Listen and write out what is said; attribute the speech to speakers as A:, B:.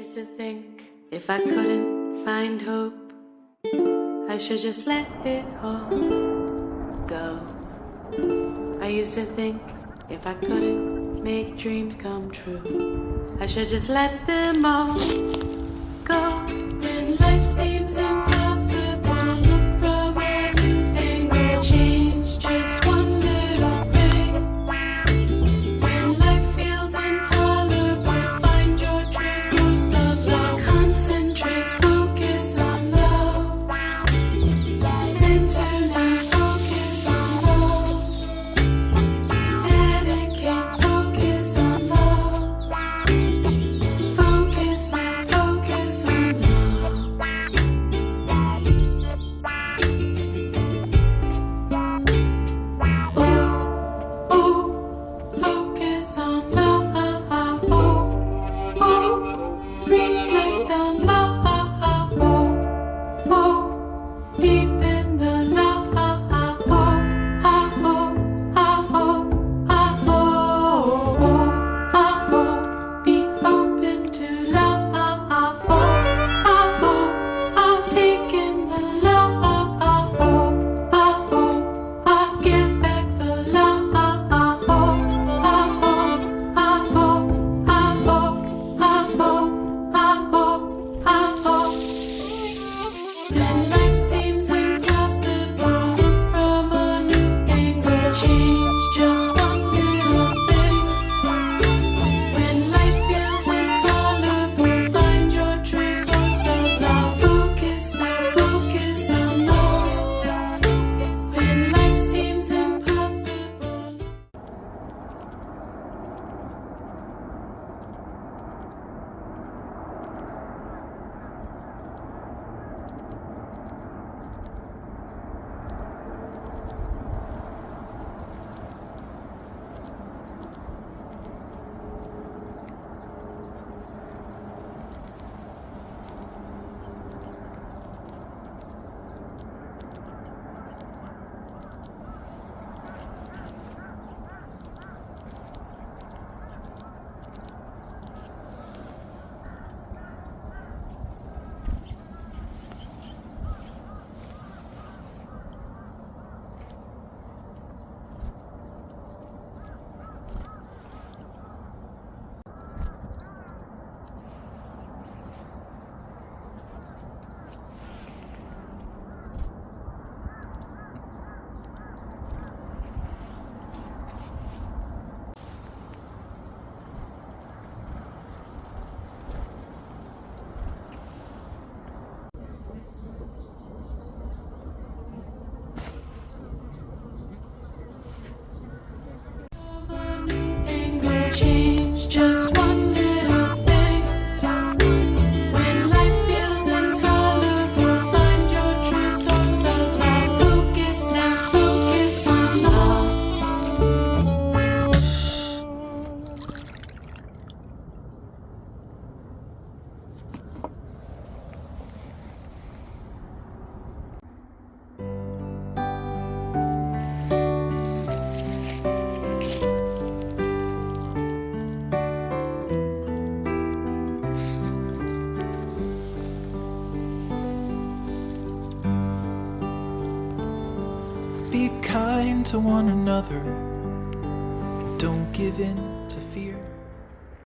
A: used to think if I couldn't find hope, I should just let it all go. I used to think if I couldn't make dreams come true, I should just let them all go. When life seems impossible, look from every angle, change just one little thing. When life feels intolerable, find your true source of love. Concentrate, focus on love. Center now, focus on love. Dedicate, focus on love. Focus now, focus on love. Oh, oh, focus on love. Oh, oh, reflect on love. Oh, oh, deep in the love. Oh, oh, oh, oh, oh, oh, be open to love. Take in the love. Give back the love. When life seems impossible, look from a new angle, change just one little thing. When life feels intolerable, find your true source of love. Focus now, focus on love. When life seems impossible. Change just one little thing. When life feels intolerable, find your true source of love. Focus now, focus on love.
B: Be kind to one another and don't give in to fear.